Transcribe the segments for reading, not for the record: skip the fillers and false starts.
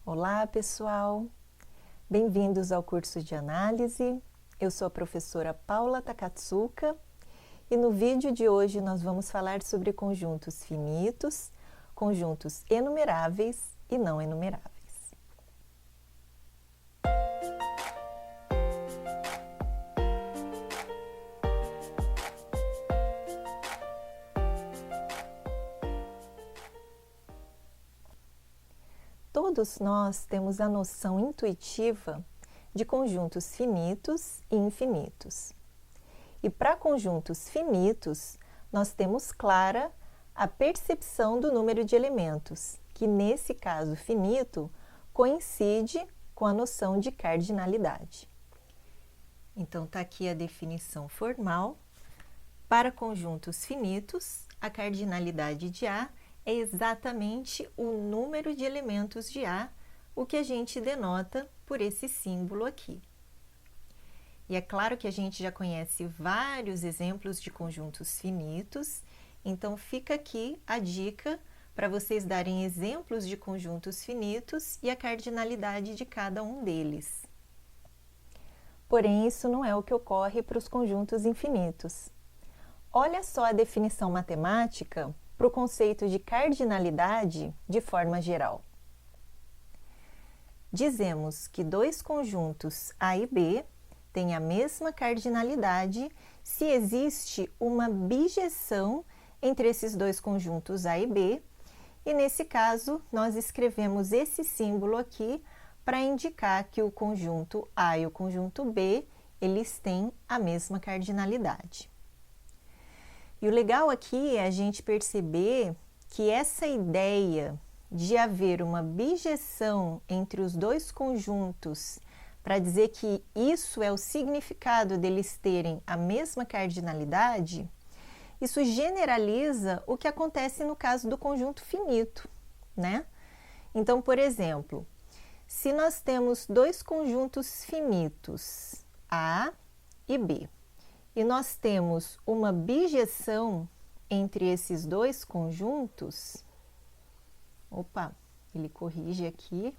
Olá, pessoal! Bem-vindos ao curso de análise. Eu sou a professora Paula Takatsuka e no vídeo de hoje nós vamos falar sobre conjuntos finitos, conjuntos enumeráveis e não enumeráveis. Todos nós temos a noção intuitiva de conjuntos finitos e infinitos. E para conjuntos finitos, nós temos clara a percepção do número de elementos, que nesse caso finito coincide com a noção de cardinalidade. Então, está aqui a definição formal. Para conjuntos finitos, a cardinalidade de A é exatamente o número de elementos de A, o que a gente denota por esse símbolo aqui. E é claro que a gente já conhece vários exemplos de conjuntos finitos, então fica aqui a dica para vocês darem exemplos de conjuntos finitos e a cardinalidade de cada um deles. Porém, isso não é o que ocorre para os conjuntos infinitos. Olha só a definição matemática para o conceito de cardinalidade de forma geral. Dizemos que dois conjuntos A e B têm a mesma cardinalidade se existe uma bijeção entre esses dois conjuntos A e B, e nesse caso nós escrevemos esse símbolo aqui para indicar que o conjunto A e o conjunto B, eles têm a mesma cardinalidade. E o legal aqui é a gente perceber que essa ideia de haver uma bijeção entre os dois conjuntos para dizer que isso é o significado deles terem a mesma cardinalidade, isso generaliza o que acontece no caso do conjunto finito, né? Então, por exemplo, se nós temos dois conjuntos finitos, A e B, e nós temos uma bijeção entre esses dois conjuntos, ele corrige aqui,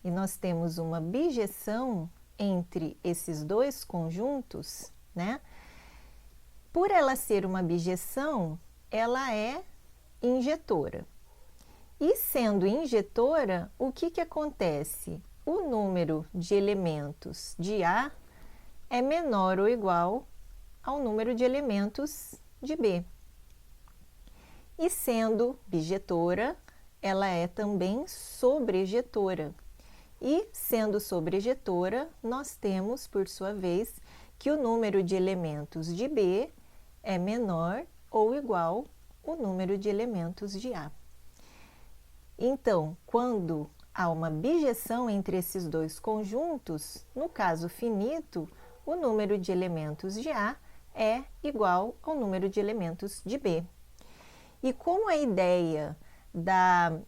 e nós temos uma bijeção entre esses dois conjuntos, né? Por ela ser uma bijeção, ela é injetora. E sendo injetora, o que acontece? O número de elementos de A é menor ou igual ao número de elementos de B. E sendo bijetora, ela é também sobrejetora. E sendo sobrejetora, nós temos, por sua vez, que o número de elementos de B é menor ou igual ao número de elementos de A. Então, quando há uma bijeção entre esses dois conjuntos, no caso finito, o número de elementos de A é igual ao número de elementos de B. E como a ideia da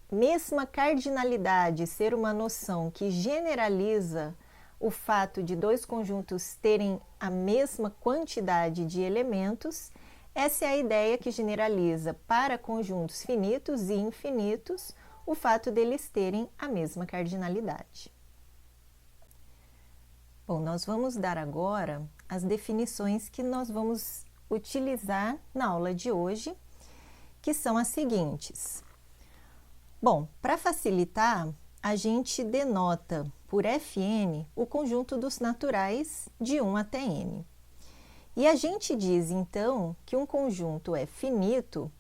mesma cardinalidade ser uma noção que generaliza o fato de dois conjuntos terem a mesma quantidade de elementos, essa é a ideia que generaliza para conjuntos finitos e infinitos o fato deles terem a mesma cardinalidade. Bom, nós vamos dar agora as definições que nós vamos utilizar na aula de hoje, que são as seguintes. Bom, para facilitar, a gente denota por Fn o conjunto dos naturais de 1 até n. E a gente diz, então, que um conjunto é finito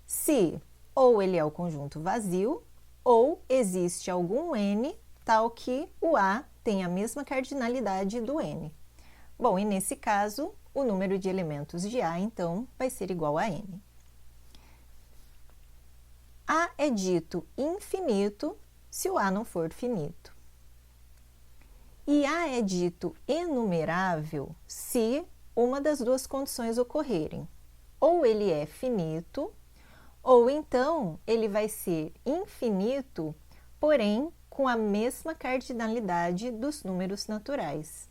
se ou ele é o conjunto vazio ou existe algum n tal que o A tem a mesma cardinalidade do n. Bom, e nesse caso, o número de elementos de A, então, vai ser igual a n. A é dito infinito se o A não for finito. E A é dito enumerável se uma das duas condições ocorrerem. Ou ele é finito, ou então ele vai ser infinito, porém com a mesma cardinalidade dos números naturais.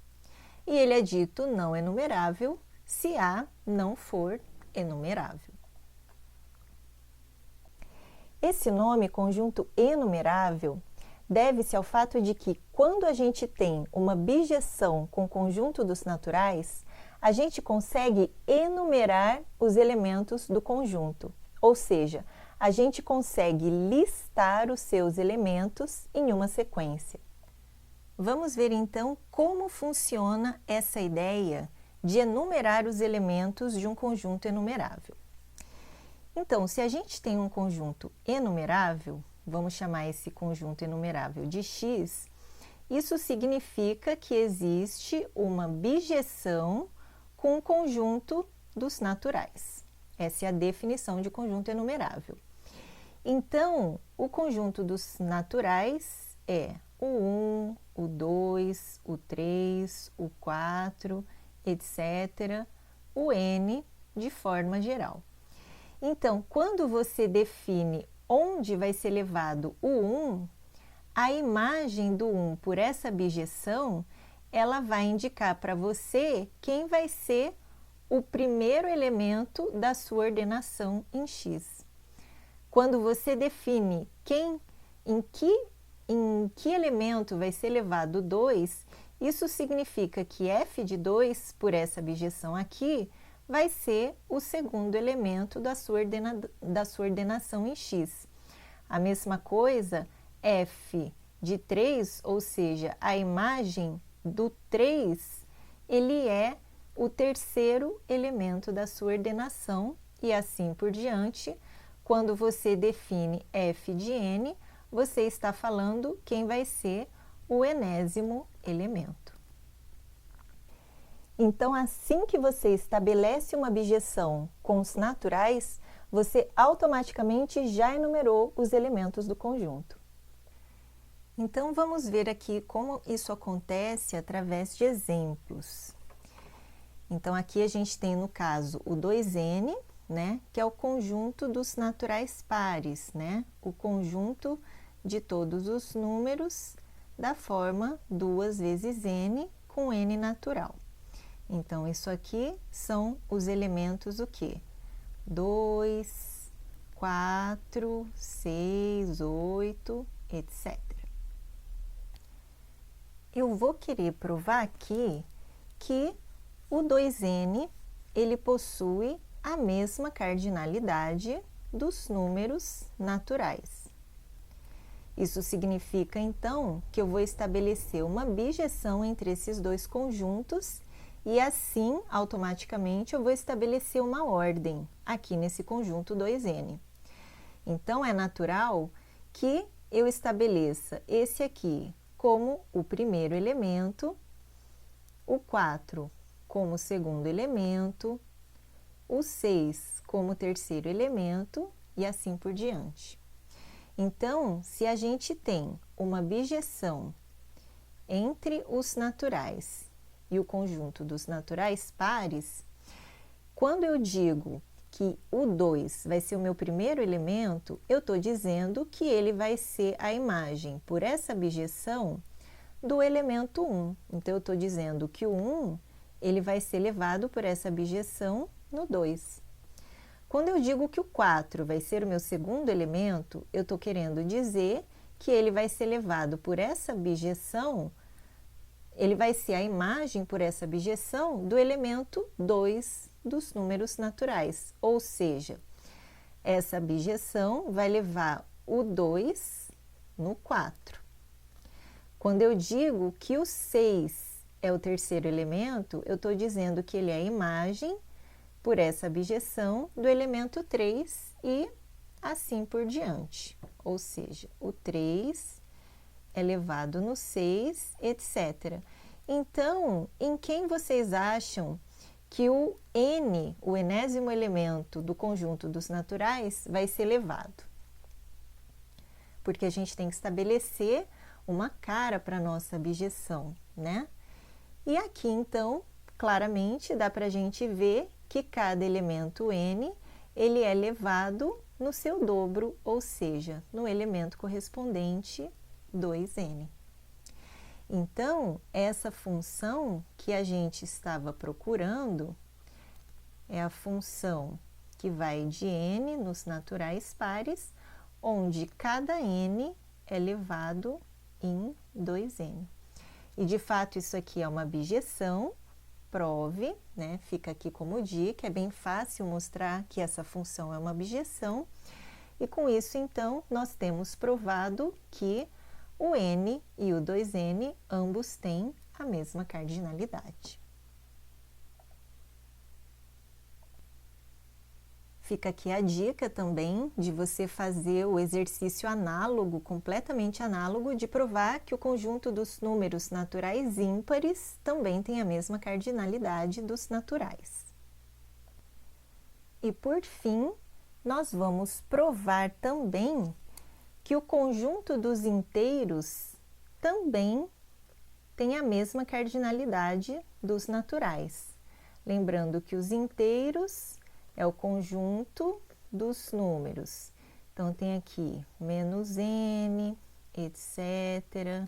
E ele é dito não enumerável se A não for enumerável. Esse nome, conjunto enumerável, deve-se ao fato de que, quando a gente tem uma bijeção com o conjunto dos naturais, a gente consegue enumerar os elementos do conjunto, ou seja, a gente consegue listar os seus elementos em uma sequência. Vamos ver então como funciona essa ideia de enumerar os elementos de um conjunto enumerável. Então, se a gente tem um conjunto enumerável, vamos chamar esse conjunto enumerável de X, isso significa que existe uma bijeção com o conjunto dos naturais. Essa é a definição de conjunto enumerável. Então, o conjunto dos naturais é o 1, o 2, o 3, o 4, etc., o n de forma geral. Então, quando você define onde vai ser levado o 1, a imagem do 1 por essa bijeção, ela vai indicar para você quem vai ser o primeiro elemento da sua ordenação em X. Quando você define em que elemento vai ser levado 2, isso significa que f de 2, por essa bijeção aqui, vai ser o segundo elemento da sua ordenação em X. A mesma coisa, f de 3, ou seja, a imagem do 3, ele é o terceiro elemento da sua ordenação e assim por diante. Quando você define f de n, você está falando quem vai ser o enésimo elemento. Então, assim que você estabelece uma bijeção com os naturais, você automaticamente já enumerou os elementos do conjunto. Então, vamos ver aqui como isso acontece através de exemplos. Então, aqui a gente tem, no caso, o 2n, né, que é o conjunto dos naturais pares, né, o conjunto de todos os números da forma 2 vezes n com n natural. Então, isso aqui são os elementos o quê? 2, 4, 6, 8, etc. Eu vou querer provar aqui que o 2n, ele possui a mesma cardinalidade dos números naturais. Isso significa, então, que eu vou estabelecer uma bijeção entre esses dois conjuntos e, assim, automaticamente, eu vou estabelecer uma ordem aqui nesse conjunto 2n. Então, é natural que eu estabeleça esse aqui como o primeiro elemento, o 4 como o segundo elemento, o 6 como o terceiro elemento e assim por diante. Então, se a gente tem uma bijeção entre os naturais e o conjunto dos naturais pares, quando eu digo que o 2 vai ser o meu primeiro elemento, eu estou dizendo que ele vai ser a imagem, por essa bijeção, do elemento 1. Então, eu estou dizendo que o 1 ele vai ser levado por essa bijeção no 2. Quando eu digo que o 4 vai ser o meu segundo elemento, eu estou querendo dizer que ele vai ser levado por essa bijeção, ele vai ser a imagem por essa bijeção do elemento 2 dos números naturais. Ou seja, essa bijeção vai levar o 2 no 4. Quando eu digo que o 6 é o terceiro elemento, eu estou dizendo que ele é a imagem por essa bijeção do elemento 3 e assim por diante. Ou seja, o 3 é levado no 6, etc. Então, em quem vocês acham que o n, o enésimo elemento do conjunto dos naturais, vai ser levado? Porque a gente tem que estabelecer uma cara para a nossa bijeção, né? E aqui, então, claramente dá para a gente ver que cada elemento n, ele é levado no seu dobro, ou seja, no elemento correspondente 2n. Então, essa função que a gente estava procurando é a função que vai de n nos naturais pares, onde cada n é levado em 2n. E, de fato, isso aqui é uma bijeção, prove, né? Fica aqui como dica, é bem fácil mostrar que essa função é uma bijeção. E com isso, então, nós temos provado que o n e o 2n ambos têm a mesma cardinalidade. Fica aqui a dica também de você fazer o exercício análogo, completamente análogo, de provar que o conjunto dos números naturais ímpares também tem a mesma cardinalidade dos naturais. E por fim, nós vamos provar também que o conjunto dos inteiros também tem a mesma cardinalidade dos naturais. Lembrando que os inteiros é o conjunto dos números. Então, tem aqui menos n, etc.,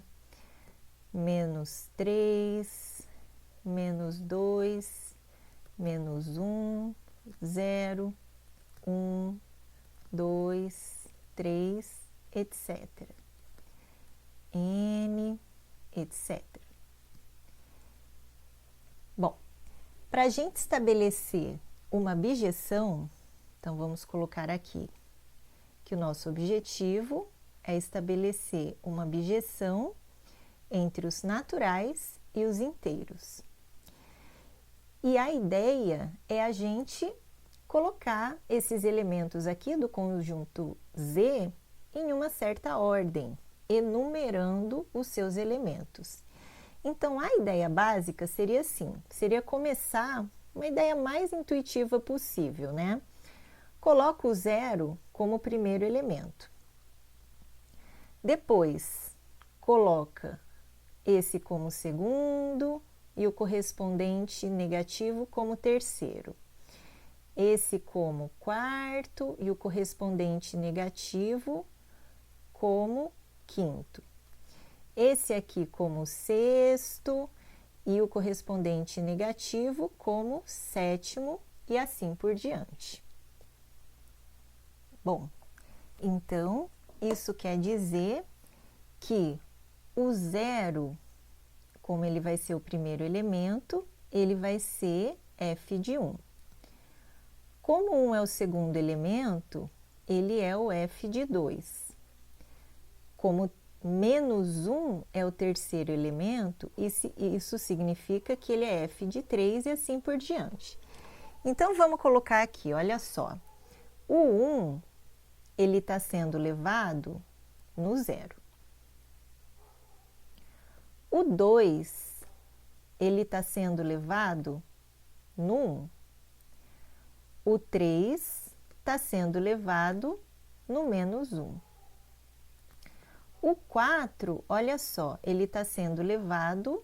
menos 3, menos 2, menos 1, 0, 1, 2, 3, etc. n, etc. Bom, para a gente estabelecer uma bijeção, então vamos colocar aqui que o nosso objetivo é estabelecer uma bijeção entre os naturais e os inteiros. E a ideia é a gente colocar esses elementos aqui do conjunto Z em uma certa ordem, enumerando os seus elementos. Então, a ideia básica seria assim, seria começar uma ideia mais intuitiva possível, né? Coloca o 0 como o primeiro elemento. Depois, coloca esse como segundo e o correspondente negativo como terceiro. Esse como quarto e o correspondente negativo como quinto. Esse aqui como sexto e o correspondente negativo como sétimo e assim por diante. Bom, então, isso quer dizer que o 0, como ele vai ser o primeiro elemento, ele vai ser f de 1. Como 1 é o segundo elemento, ele é o f de 2. Como menos 1 é o terceiro elemento, isso significa que ele é f de 3 e assim por diante. Então, vamos colocar aqui, olha só. O 1, ele está sendo levado no 0. O 2, ele está sendo levado no 1. O 3 está sendo levado no menos 1. O 4, olha só, ele está sendo levado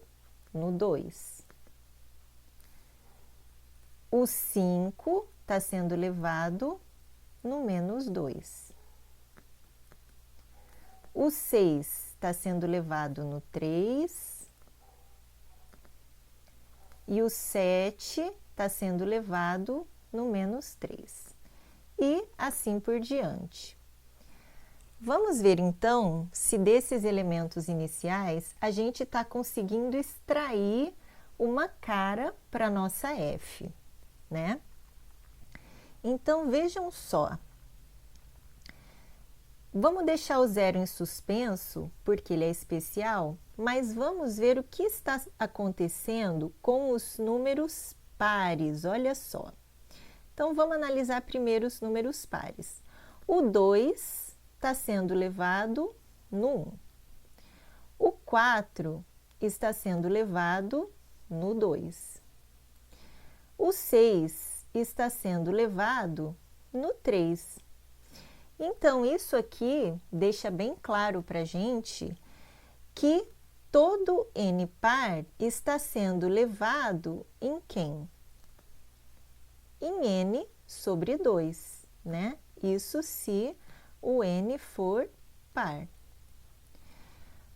no 2. O 5 está sendo levado no menos 2. O 6 está sendo levado no 3. E o 7 está sendo levado no menos 3. E assim por diante. Vamos ver, então, se desses elementos iniciais a gente está conseguindo extrair uma cara para a nossa f, né? Então, vejam só. Vamos deixar o 0 em suspenso, porque ele é especial, mas vamos ver o que está acontecendo com os números pares, olha só. Então, vamos analisar primeiro os números pares. O 2 está sendo levado no 1. O 4 está sendo levado no 2. O 6 está sendo levado no 3. Então, isso aqui deixa bem claro para a gente que todo n par está sendo levado em quem? Em n sobre 2, né? Isso se o n for par.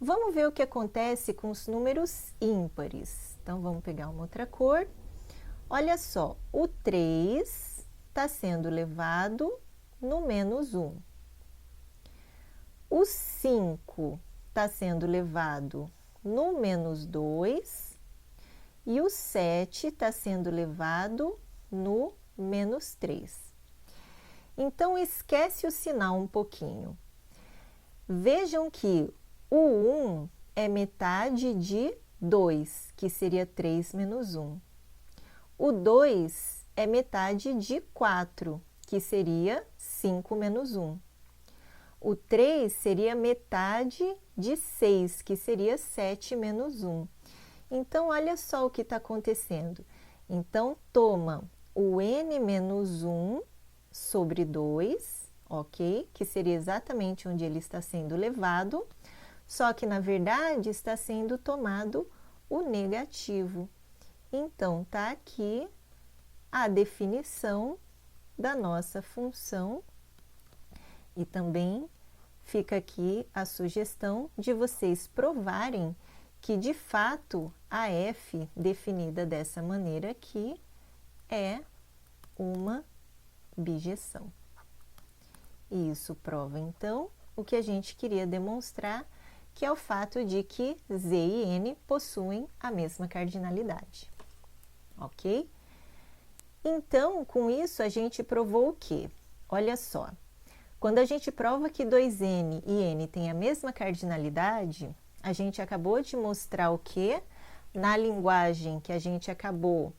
Vamos ver o que acontece com os números ímpares. Então, vamos pegar uma outra cor. Olha só, o 3 está sendo levado no menos 1. O 5 está sendo levado no menos 2 e o 7 está sendo levado no menos 3. Então, esquece o sinal um pouquinho. Vejam que o 1 é metade de 2, que seria 3 menos 1. O 2 é metade de 4, que seria 5 menos 1. O 3 seria metade de 6, que seria 7 menos 1. Então, olha só o que está acontecendo. Então, toma o n menos 1 sobre 2, ok? Que seria exatamente onde ele está sendo levado, só que, na verdade, está sendo tomado o negativo. Então, está aqui a definição da nossa função e também fica aqui a sugestão de vocês provarem que, de fato, a f, definida dessa maneira aqui, é uma bijeção. E isso prova, então, o que a gente queria demonstrar, que é o fato de que z e n possuem a mesma cardinalidade. Ok? Então, com isso, a gente provou o quê? Olha só, quando a gente prova que 2n e n têm a mesma cardinalidade, a gente acabou de mostrar o quê? Na linguagem que a gente acabou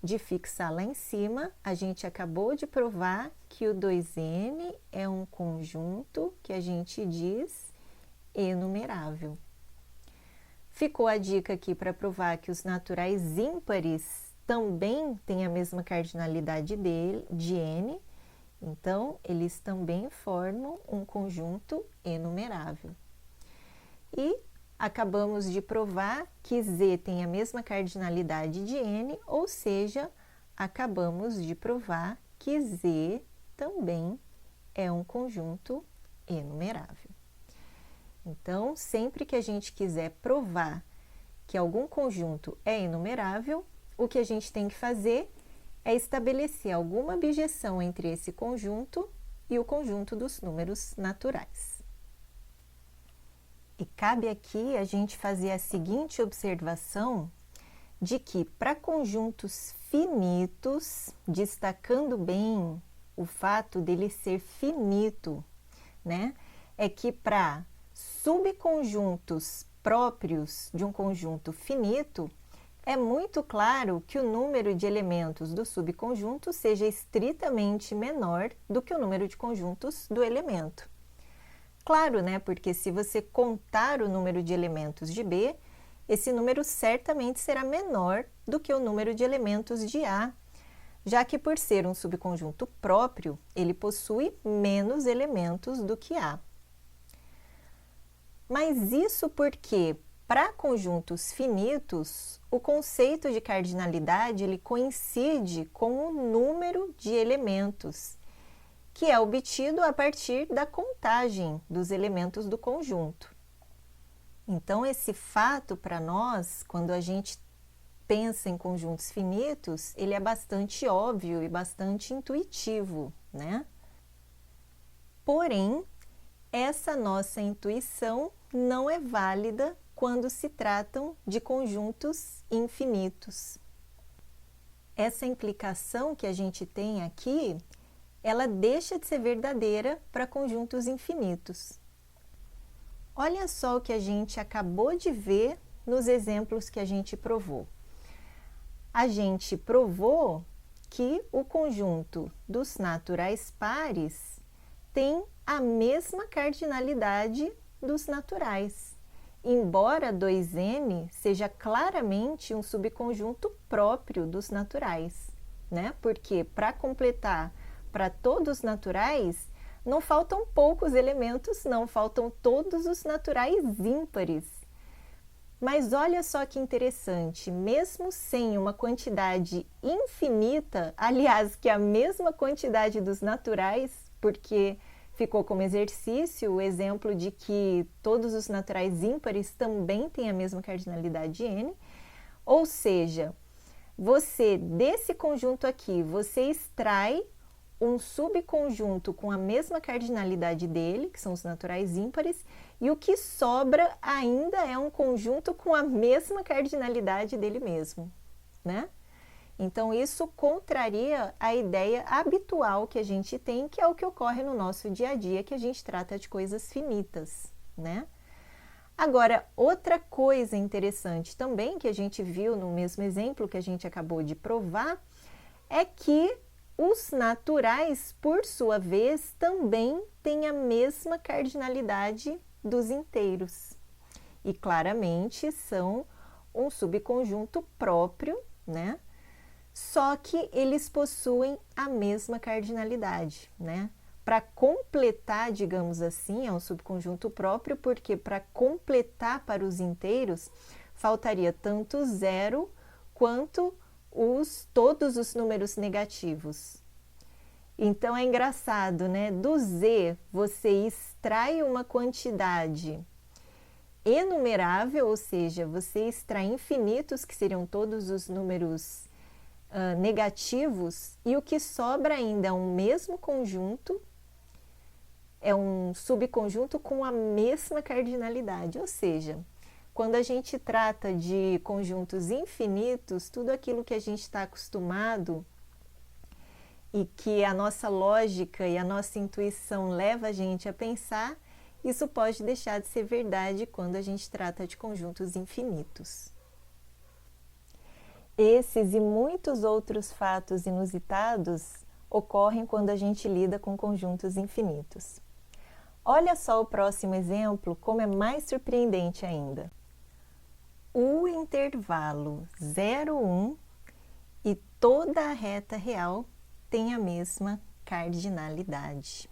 de fixar lá em cima, a gente acabou de provar que o 2n é um conjunto que a gente diz enumerável. Ficou a dica aqui para provar que os naturais ímpares também têm a mesma cardinalidade de n, então eles também formam um conjunto enumerável. E acabamos de provar que z tem a mesma cardinalidade de n, ou seja, acabamos de provar que z também é um conjunto enumerável. Então, sempre que a gente quiser provar que algum conjunto é enumerável, o que a gente tem que fazer é estabelecer alguma bijeção entre esse conjunto e o conjunto dos números naturais. E cabe aqui a gente fazer a seguinte observação de que para conjuntos finitos, destacando bem o fato dele ser finito, né? É que para subconjuntos próprios de um conjunto finito, é muito claro que o número de elementos do subconjunto seja estritamente menor do que o número de conjuntos do elemento. Claro, né? Porque se você contar o número de elementos de B, esse número certamente será menor do que o número de elementos de A, já que por ser um subconjunto próprio, ele possui menos elementos do que A. Mas isso porque, para conjuntos finitos, o conceito de cardinalidade ele coincide com o número de elementos, que é obtido a partir da contagem dos elementos do conjunto. Então, esse fato para nós, quando a gente pensa em conjuntos finitos, ele é bastante óbvio e bastante intuitivo, né? Porém, essa nossa intuição não é válida quando se tratam de conjuntos infinitos. Essa implicação que a gente tem aqui, ela deixa de ser verdadeira para conjuntos infinitos. Olha só o que a gente acabou de ver nos exemplos que a gente provou. A gente provou que o conjunto dos naturais pares tem a mesma cardinalidade dos naturais, embora 2n seja claramente um subconjunto próprio dos naturais, né? Porque para completar para todos os naturais, não faltam poucos elementos, não, faltam todos os naturais ímpares. Mas olha só que interessante, mesmo sem uma quantidade infinita, aliás, que é a mesma quantidade dos naturais, porque ficou como exercício o exemplo de que todos os naturais ímpares também têm a mesma cardinalidade de n, ou seja, você, desse conjunto aqui, você extrai um subconjunto com a mesma cardinalidade dele, que são os naturais ímpares, e o que sobra ainda é um conjunto com a mesma cardinalidade dele mesmo, né? Então, isso contraria a ideia habitual que a gente tem, que é o que ocorre no nosso dia a dia, que a gente trata de coisas finitas, né? Agora, outra coisa interessante também que a gente viu no mesmo exemplo que a gente acabou de provar, é que os naturais, por sua vez, também têm a mesma cardinalidade dos inteiros. E claramente são um subconjunto próprio, né? Só que eles possuem a mesma cardinalidade, né? Para completar, digamos assim, é um subconjunto próprio, porque para completar para os inteiros, faltaria tanto zero quanto todos os números negativos. Então é engraçado, né? Do Z, você extrai uma quantidade enumerável, ou seja, você extrai infinitos, que seriam todos os números negativos, e o que sobra ainda é um mesmo conjunto, é um subconjunto com a mesma cardinalidade, ou seja, quando a gente trata de conjuntos infinitos, tudo aquilo que a gente está acostumado e que a nossa lógica e a nossa intuição leva a gente a pensar, isso pode deixar de ser verdade quando a gente trata de conjuntos infinitos. Esses e muitos outros fatos inusitados ocorrem quando a gente lida com conjuntos infinitos. Olha só o próximo exemplo, como é mais surpreendente ainda. O intervalo 0, 1 e toda a reta real tem a mesma cardinalidade.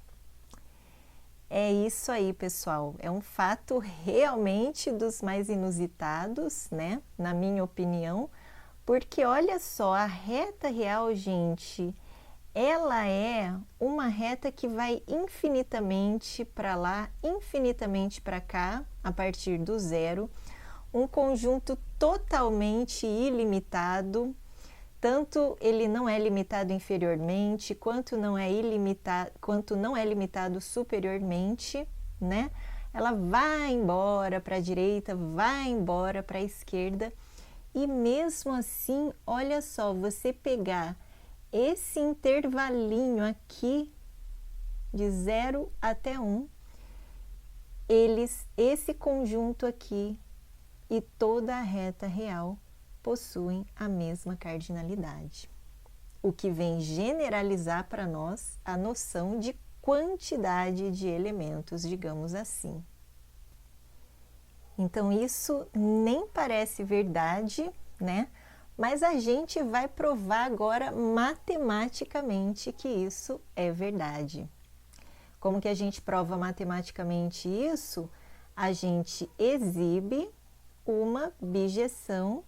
É isso aí, pessoal. É um fato realmente dos mais inusitados, né? Na minha opinião, porque olha só, a reta real, gente, ela é uma reta que vai infinitamente para lá, infinitamente para cá, a partir do zero, um conjunto totalmente ilimitado, tanto ele não é limitado inferiormente, quanto não é limitado superiormente, né? Ela vai embora para a direita, vai embora para a esquerda, e mesmo assim, olha só, você pegar esse intervalinho aqui, de 0 até 1, esse conjunto aqui e toda a reta real possuem a mesma cardinalidade, o que vem generalizar para nós a noção de quantidade de elementos, digamos assim. Então, isso nem parece verdade, né? Mas a gente vai provar agora matematicamente que isso é verdade. Como que a gente prova matematicamente isso? A gente exibe uma bijeção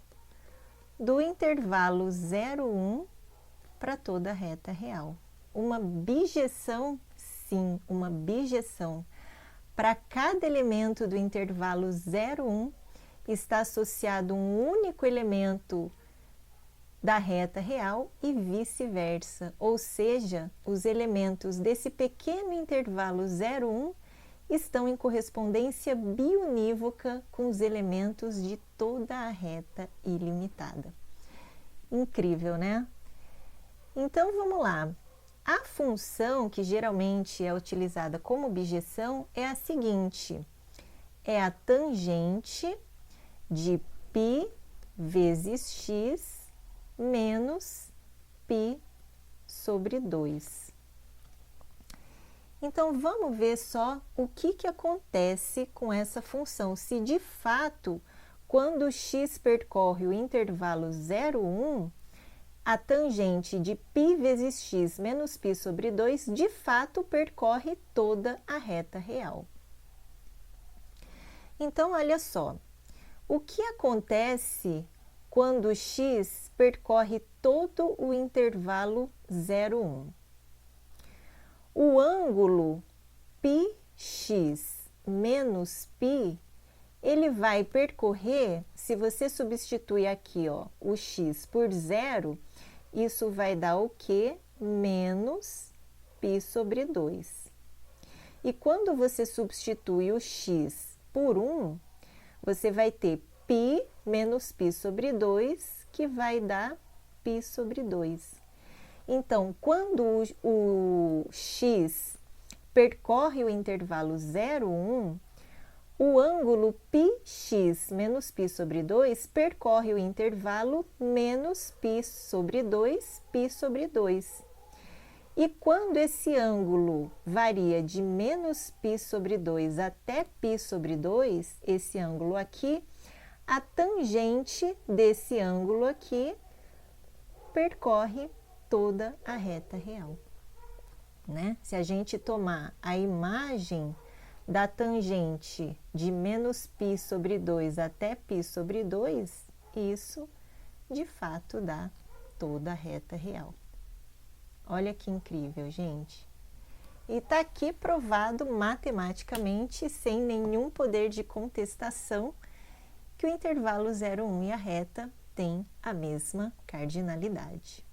do intervalo 0, 1 para toda a reta real. Uma bijeção, sim, uma bijeção. Para cada elemento do intervalo 0, 1, está associado um único elemento da reta real e vice-versa, ou seja, os elementos desse pequeno intervalo 0, 1 estão em correspondência biunívoca com os elementos de toda a reta ilimitada. Incrível, né? Então, vamos lá. A função que geralmente é utilizada como bijeção é a seguinte: é a tangente de π vezes x menos π sobre 2. Então, vamos ver só o que acontece com essa função. Se de fato, quando x percorre o intervalo 0, 1, a tangente de π vezes x menos π sobre 2, de fato, percorre toda a reta real. Então, olha só, o que acontece quando x percorre todo o intervalo 0, 1? O ângulo πx menos π, ele vai percorrer, se você substituir aqui, ó, o x por 0, isso vai dar o quê? Menos π sobre 2. E quando você substitui o x por 1, você vai ter π menos π sobre 2, que vai dar π sobre 2. Então, quando o x percorre o intervalo 0, 1, o ângulo πx menos π sobre 2 percorre o intervalo menos π sobre 2, π sobre 2. E quando esse ângulo varia de menos π sobre 2 até π sobre 2, esse ângulo aqui, a tangente desse ângulo aqui percorre toda a reta real, né? Se a gente tomar a imagem da tangente de menos π sobre 2 até π sobre 2, isso de fato dá toda a reta real. Olha que incrível, gente. E está aqui provado matematicamente, sem nenhum poder de contestação, que o intervalo 0, 1 e a reta têm a mesma cardinalidade.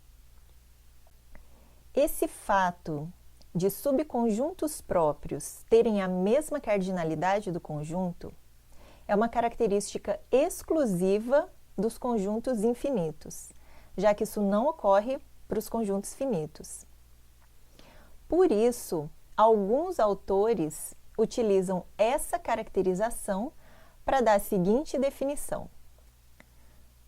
Esse fato de subconjuntos próprios terem a mesma cardinalidade do conjunto é uma característica exclusiva dos conjuntos infinitos, já que isso não ocorre para os conjuntos finitos. Por isso, alguns autores utilizam essa caracterização para dar a seguinte definição: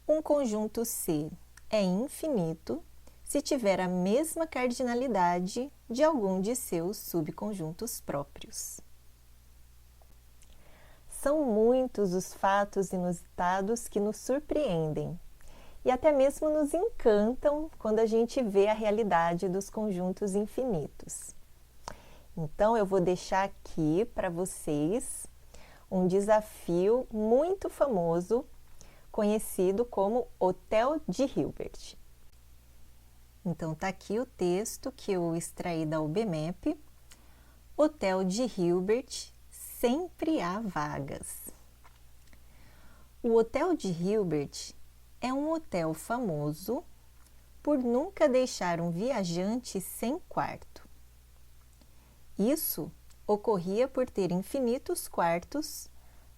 um conjunto C é infinito se tiver a mesma cardinalidade de algum de seus subconjuntos próprios. São muitos os fatos inusitados que nos surpreendem e até mesmo nos encantam quando a gente vê a realidade dos conjuntos infinitos. Então, eu vou deixar aqui para vocês um desafio muito famoso, conhecido como Hotel de Hilbert. Então, está aqui o texto que eu extraí da UBMEP. Hotel de Hilbert, sempre há vagas. O Hotel de Hilbert é um hotel famoso por nunca deixar um viajante sem quarto. Isso ocorria por ter infinitos quartos,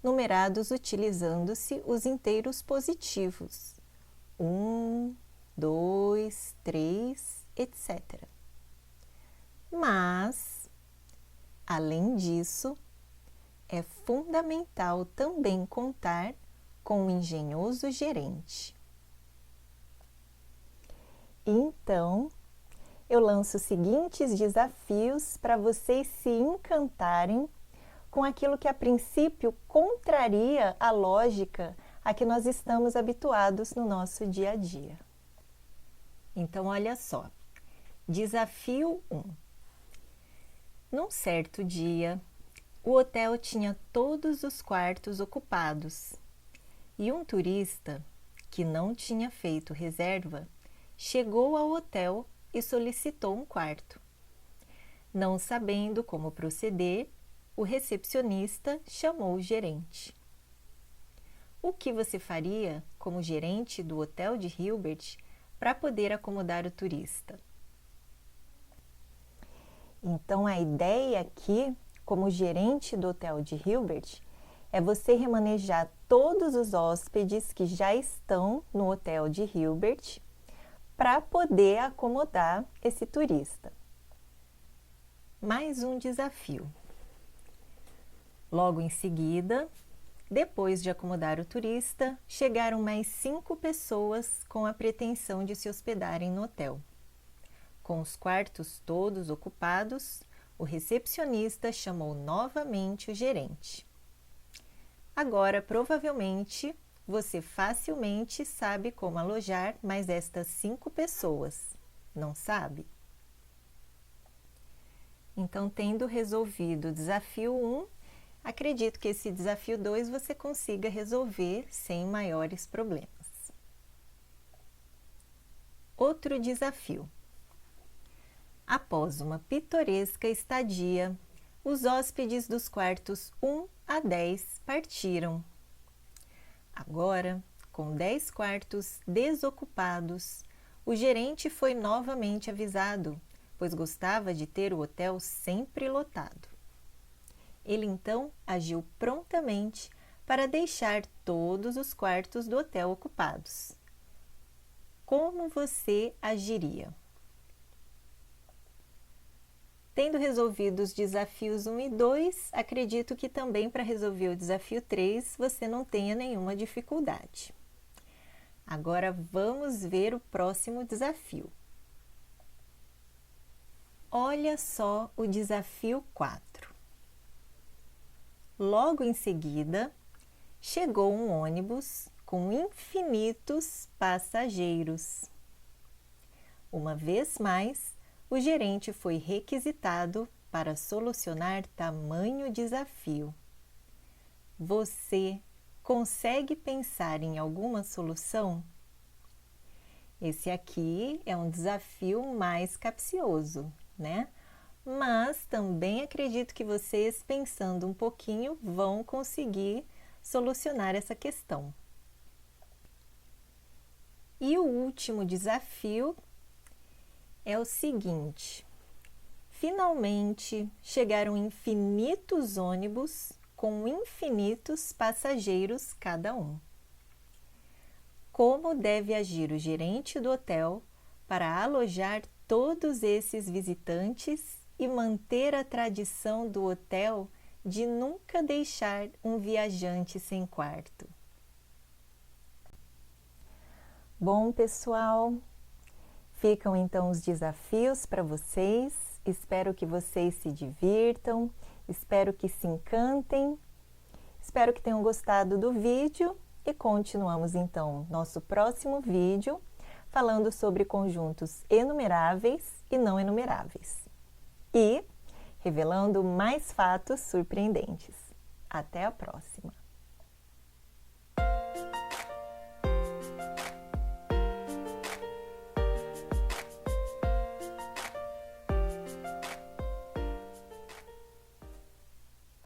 numerados utilizando-se os inteiros positivos, 1, 2, 3, etc. Mas, além disso, é fundamental também contar com um engenhoso gerente. Então, eu lanço os seguintes desafios para vocês se encantarem com aquilo que a princípio contraria a lógica a que nós estamos habituados no nosso dia a dia. Então, olha só. Desafio 1. Num certo dia, o hotel tinha todos os quartos ocupados e um turista, que não tinha feito reserva, chegou ao hotel e solicitou um quarto. Não sabendo como proceder, o recepcionista chamou o gerente. O que você faria como gerente do Hotel de Hilbert para poder acomodar o turista? Então, a ideia aqui, como gerente do Hotel de Hilbert, é você remanejar todos os hóspedes que já estão no Hotel de Hilbert para poder acomodar esse turista. Mais um desafio. Logo em seguida, depois de acomodar o turista, chegaram mais 5 pessoas com a pretensão de se hospedarem no hotel. Com os quartos todos ocupados, o recepcionista chamou novamente o gerente. Agora, provavelmente, você facilmente sabe como alojar mais estas 5 pessoas, não sabe? Então, tendo resolvido o desafio 1, acredito que esse desafio 2 você consiga resolver sem maiores problemas. Outro desafio. Após uma pitoresca estadia, os hóspedes dos quartos 1 a 10 partiram. Agora, com 10 quartos desocupados, o gerente foi novamente avisado, pois gostava de ter o hotel sempre lotado. Ele então agiu prontamente para deixar todos os quartos do hotel ocupados. Como você agiria? Tendo resolvido os desafios 1 e 2, acredito que também para resolver o desafio 3 você não tenha nenhuma dificuldade. Agora vamos ver o próximo desafio. Olha só o desafio 4. Logo em seguida, chegou um ônibus com infinitos passageiros. Uma vez mais, o gerente foi requisitado para solucionar tamanho desafio. Você consegue pensar em alguma solução? Esse aqui é um desafio mais capcioso, né? Mas também acredito que vocês, pensando um pouquinho, vão conseguir solucionar essa questão. E o último desafio é o seguinte: finalmente chegaram infinitos ônibus com infinitos passageiros cada um. Como deve agir o gerente do hotel para alojar todos esses visitantes e manter a tradição do hotel de nunca deixar um viajante sem quarto? Bom, pessoal, ficam então os desafios para vocês. Espero que vocês se divirtam, espero que se encantem, espero que tenham gostado do vídeo e continuamos então nosso próximo vídeo falando sobre conjuntos enumeráveis e não enumeráveis e revelando mais fatos surpreendentes. Até a próxima!